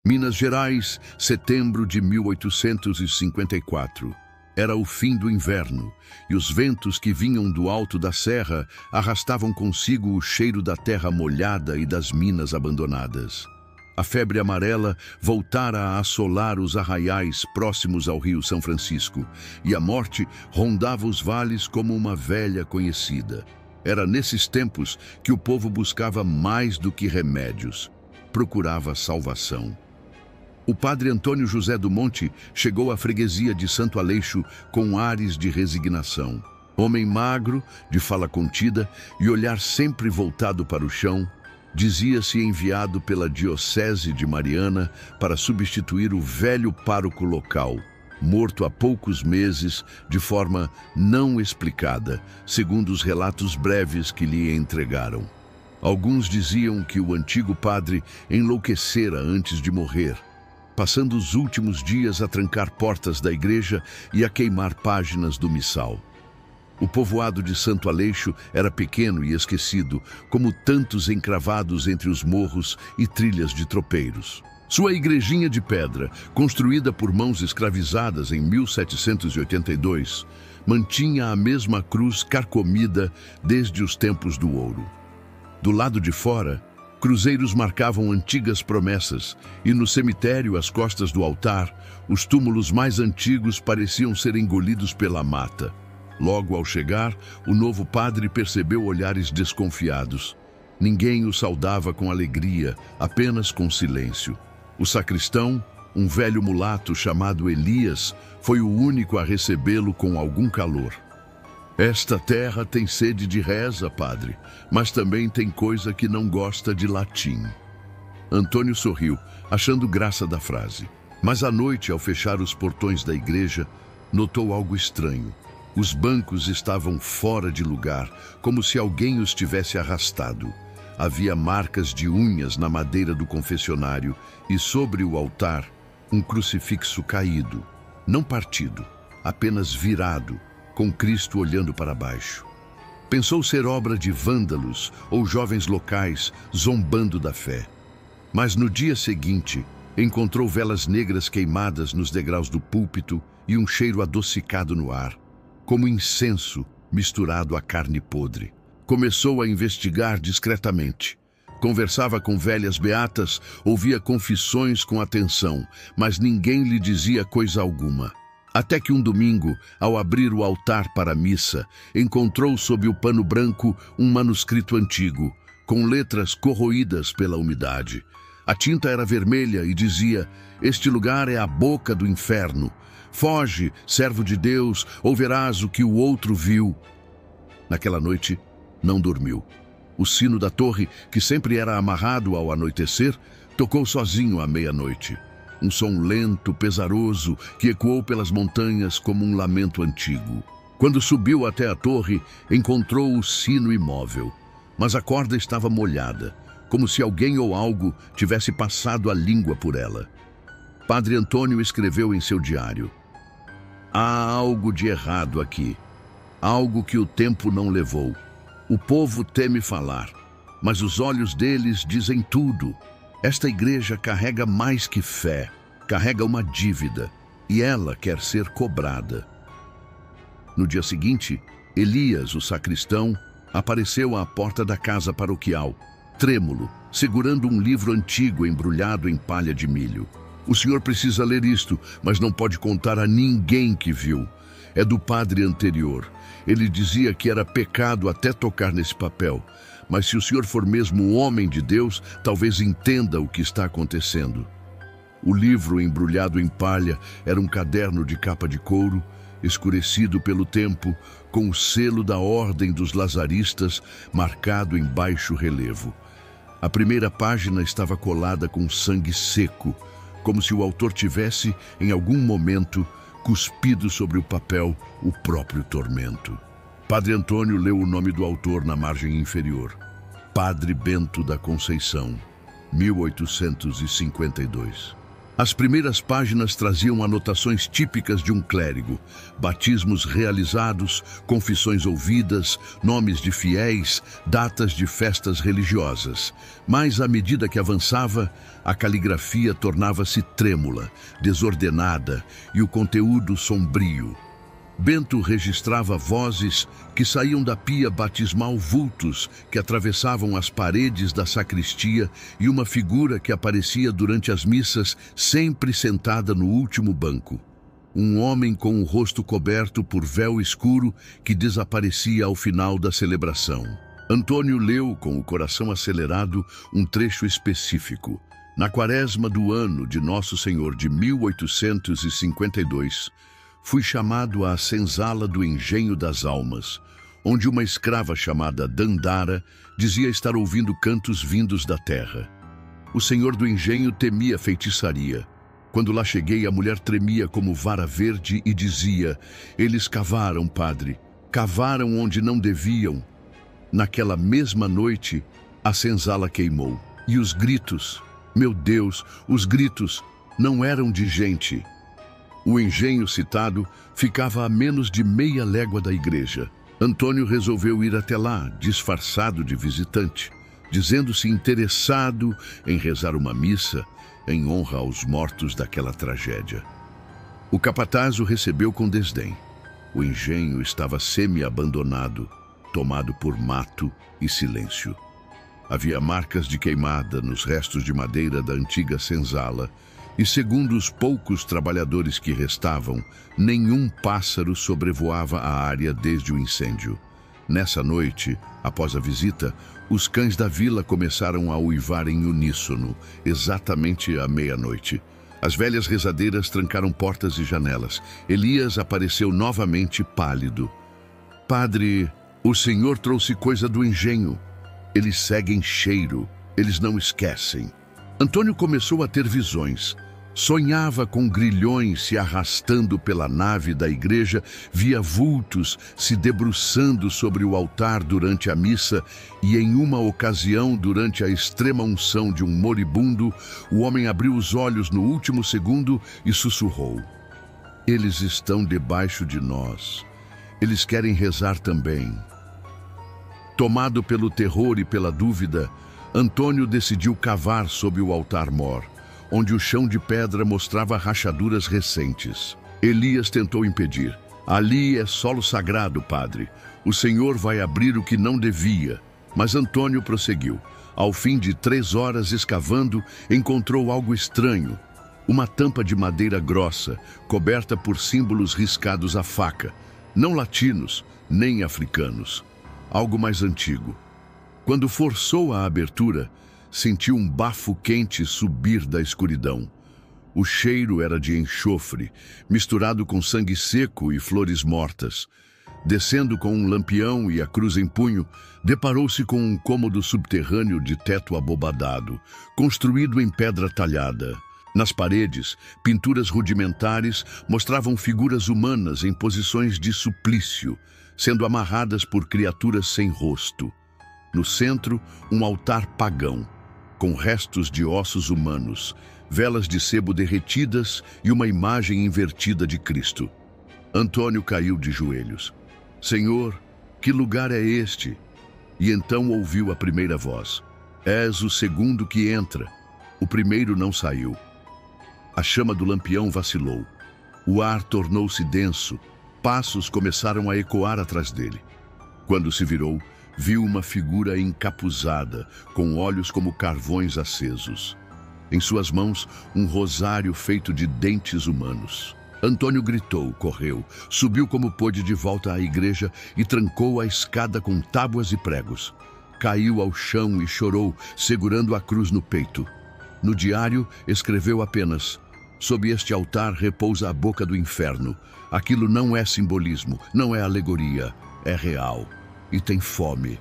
Minas Gerais, setembro de 1854. Era o fim do inverno, e os ventos que vinham do alto da serra arrastavam consigo o cheiro da terra molhada e das minas abandonadas. A febre amarela voltara a assolar os arraiais próximos ao Rio São Francisco, e a morte rondava os vales como uma velha conhecida. Era nesses tempos que o povo buscava mais do que remédios, procurava salvação. O padre Antônio José do Monte chegou à freguesia de Santo Aleixo com ares de resignação. Homem magro, de fala contida e olhar sempre voltado para o chão, dizia-se enviado pela Diocese de Mariana para substituir o velho pároco local, morto há poucos meses de forma não explicada, segundo os relatos breves que lhe entregaram. Alguns diziam que o antigo padre enlouquecera antes de morrer, passando os últimos dias a trancar portas da igreja e a queimar páginas do missal. O povoado de Santo Aleixo era pequeno e esquecido, como tantos encravados entre os morros e trilhas de tropeiros. Sua igrejinha de pedra, construída por mãos escravizadas em 1782, mantinha a mesma cruz carcomida desde os tempos do ouro. Do lado de fora, cruzeiros marcavam antigas promessas, e no cemitério, às costas do altar, os túmulos mais antigos pareciam ser engolidos pela mata. Logo ao chegar, o novo padre percebeu olhares desconfiados. Ninguém o saudava com alegria, apenas com silêncio. O sacristão, um velho mulato chamado Elias, foi o único a recebê-lo com algum calor. Esta terra tem sede de reza, padre, mas também tem coisa que não gosta de latim. Antônio sorriu, achando graça da frase. Mas à noite, ao fechar os portões da igreja, notou algo estranho. Os bancos estavam fora de lugar, como se alguém os tivesse arrastado. Havia marcas de unhas na madeira do confessionário e sobre o altar, um crucifixo caído, não partido, apenas virado, com Cristo olhando para baixo. Pensou ser obra de vândalos ou jovens locais zombando da fé. Mas no dia seguinte, encontrou velas negras queimadas nos degraus do púlpito e um cheiro adocicado no ar, como incenso misturado a carne podre. Começou a investigar discretamente. Conversava com velhas beatas, ouvia confissões com atenção, mas ninguém lhe dizia coisa alguma. Até que um domingo, ao abrir o altar para a missa, encontrou sob o pano branco um manuscrito antigo, com letras corroídas pela umidade. A tinta era vermelha e dizia: "Este lugar é a boca do inferno. Foge, servo de Deus, ou verás o que o outro viu." Naquela noite, não dormiu. O sino da torre, que sempre era amarrado ao anoitecer, tocou sozinho à meia-noite. Um som lento, pesaroso, que ecoou pelas montanhas como um lamento antigo. Quando subiu até a torre, encontrou o sino imóvel, mas a corda estava molhada, como se alguém ou algo tivesse passado a língua por ela. Padre Antônio escreveu em seu diário: "Há algo de errado aqui, algo que o tempo não levou. O povo teme falar, mas os olhos deles dizem tudo. Esta igreja carrega mais que fé, carrega uma dívida, e ela quer ser cobrada." No dia seguinte, Elias, o sacristão, apareceu à porta da casa paroquial, trêmulo, segurando um livro antigo embrulhado em palha de milho. "O senhor precisa ler isto, mas não pode contar a ninguém que viu. É do padre anterior. Ele dizia que era pecado até tocar nesse papel. Mas se o senhor for mesmo um homem de Deus, talvez entenda o que está acontecendo." O livro, embrulhado em palha, era um caderno de capa de couro, escurecido pelo tempo, com o selo da Ordem dos Lazaristas marcado em baixo relevo. A primeira página estava colada com sangue seco, como se o autor tivesse, em algum momento, cuspido sobre o papel o próprio tormento. Padre Antônio leu o nome do autor na margem inferior: Padre Bento da Conceição, 1852. As primeiras páginas traziam anotações típicas de um clérigo: batismos realizados, confissões ouvidas, nomes de fiéis, datas de festas religiosas. Mas, à medida que avançava, a caligrafia tornava-se trêmula, desordenada e o conteúdo sombrio. Bento registrava vozes que saíam da pia batismal, vultos que atravessavam as paredes da sacristia e uma figura que aparecia durante as missas, sempre sentada no último banco. Um homem com o rosto coberto por véu escuro que desaparecia ao final da celebração. Antônio leu, com o coração acelerado, um trecho específico. Na quaresma do ano de Nosso Senhor de 1852, fui chamado à senzala do Engenho das Almas, onde uma escrava chamada Dandara dizia estar ouvindo cantos vindos da terra. O senhor do engenho temia feitiçaria. Quando lá cheguei, a mulher tremia como vara verde e dizia: "Eles cavaram, padre, cavaram onde não deviam." Naquela mesma noite, a senzala queimou. E os gritos, meu Deus, os gritos não eram de gente. O engenho citado ficava a menos de meia légua da igreja. Antônio resolveu ir até lá, disfarçado de visitante, dizendo-se interessado em rezar uma missa em honra aos mortos daquela tragédia. O capataz o recebeu com desdém. O engenho estava semi-abandonado, tomado por mato e silêncio. Havia marcas de queimada nos restos de madeira da antiga senzala, e segundo os poucos trabalhadores que restavam, nenhum pássaro sobrevoava a área desde o incêndio. Nessa noite, após a visita, os cães da vila começaram a uivar em uníssono, exatamente à meia-noite. As velhas rezadeiras trancaram portas e janelas. Elias apareceu novamente pálido. "Padre, o senhor trouxe coisa do engenho. Eles seguem cheiro, eles não esquecem." Antônio começou a ter visões. Sonhava com grilhões se arrastando pela nave da igreja, via vultos se debruçando sobre o altar durante a missa e, em uma ocasião, durante a extrema unção de um moribundo, o homem abriu os olhos no último segundo e sussurrou: "Eles estão debaixo de nós. Eles querem rezar também." Tomado pelo terror e pela dúvida, Antônio decidiu cavar sob o altar-mor, onde o chão de pedra mostrava rachaduras recentes. Elias tentou impedir. "Ali é solo sagrado, padre. O senhor vai abrir o que não devia." Mas Antônio prosseguiu. Ao fim de 3 horas escavando, encontrou algo estranho. Uma tampa de madeira grossa, coberta por símbolos riscados à faca. Não latinos, nem africanos. Algo mais antigo. Quando forçou a abertura, sentiu um bafo quente subir da escuridão. O cheiro era de enxofre, misturado com sangue seco e flores mortas. Descendo com um lampião e a cruz em punho, deparou-se com um cômodo subterrâneo de teto abobadado, construído em pedra talhada. Nas paredes, pinturas rudimentares mostravam figuras humanas em posições de suplício, sendo amarradas por criaturas sem rosto. No centro, um altar pagão, com restos de ossos humanos, velas de sebo derretidas e uma imagem invertida de Cristo. Antônio caiu de joelhos. "Senhor, que lugar é este?" E então ouviu a primeira voz. "És o segundo que entra. O primeiro não saiu." A chama do lampião vacilou. O ar tornou-se denso. Passos começaram a ecoar atrás dele. Quando se virou, viu uma figura encapuzada, com olhos como carvões acesos. Em suas mãos, um rosário feito de dentes humanos. Antônio gritou, correu, subiu como pôde de volta à igreja e trancou a escada com tábuas e pregos. Caiu ao chão e chorou, segurando a cruz no peito. No diário, escreveu apenas: "Sob este altar repousa a boca do inferno. Aquilo não é simbolismo, não é alegoria, é real. E tem fome."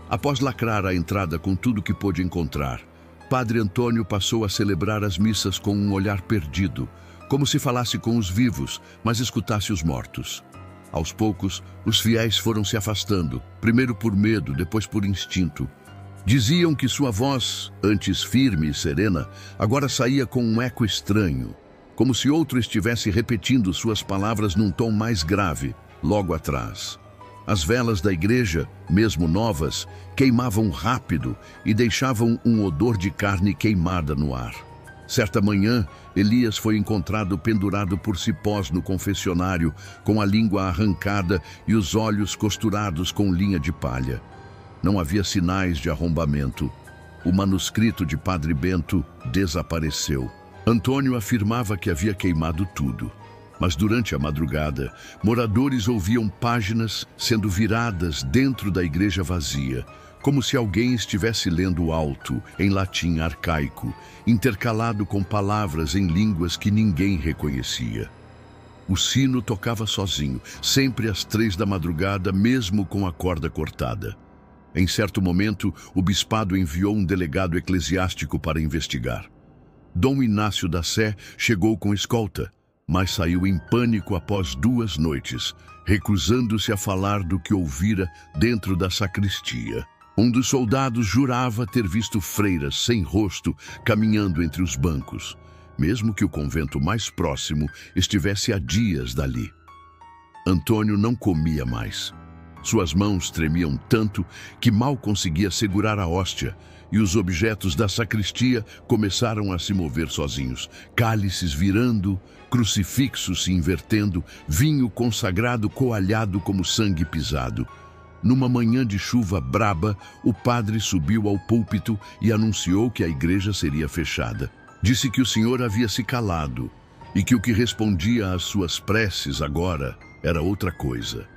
Após lacrar a entrada com tudo que pôde encontrar, Padre Antônio passou a celebrar as missas com um olhar perdido, como se falasse com os vivos, mas escutasse os mortos. Aos poucos, os fiéis foram se afastando, primeiro por medo, depois por instinto. Diziam que sua voz, antes firme e serena, agora saía com um eco estranho, como se outro estivesse repetindo suas palavras num tom mais grave, logo atrás. As velas da igreja, mesmo novas, queimavam rápido e deixavam um odor de carne queimada no ar. Certa manhã, Elias foi encontrado pendurado por cipós no confessionário, com a língua arrancada e os olhos costurados com linha de palha. Não havia sinais de arrombamento. O manuscrito de Padre Bento desapareceu. Antônio afirmava que havia queimado tudo. Mas durante a madrugada, moradores ouviam páginas sendo viradas dentro da igreja vazia, como se alguém estivesse lendo alto, em latim arcaico, intercalado com palavras em línguas que ninguém reconhecia. O sino tocava sozinho, sempre às 3 da madrugada, mesmo com a corda cortada. Em certo momento, o bispado enviou um delegado eclesiástico para investigar. Dom Inácio da Sé chegou com escolta, mas saiu em pânico após 2 noites, recusando-se a falar do que ouvira dentro da sacristia. Um dos soldados jurava ter visto freiras sem rosto caminhando entre os bancos, mesmo que o convento mais próximo estivesse a dias dali. Antônio não comia mais. Suas mãos tremiam tanto que mal conseguia segurar a hóstia, e os objetos da sacristia começaram a se mover sozinhos, cálices virando, crucifixos se invertendo, vinho consagrado coalhado como sangue pisado. Numa manhã de chuva braba, o padre subiu ao púlpito e anunciou que a igreja seria fechada. Disse que o Senhor havia se calado e que o que respondia às suas preces agora era outra coisa.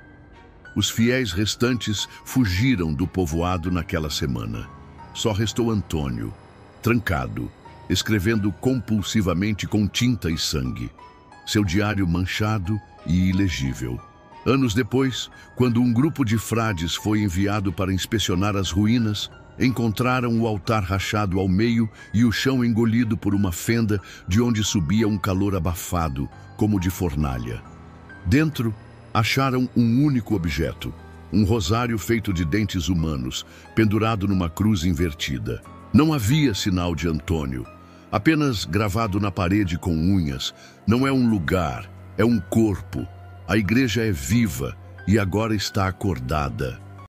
Os fiéis restantes fugiram do povoado naquela semana. Só restou Antônio, trancado, escrevendo compulsivamente com tinta e sangue. Seu diário manchado e ilegível. Anos depois, quando um grupo de frades foi enviado para inspecionar as ruínas, encontraram o altar rachado ao meio e o chão engolido por uma fenda de onde subia um calor abafado, como de fornalha. Dentro, acharam um único objeto, um rosário feito de dentes humanos, pendurado numa cruz invertida. Não havia sinal de Antônio, apenas gravado na parede com unhas. Não é um lugar, é um corpo. A igreja é viva e agora está acordada.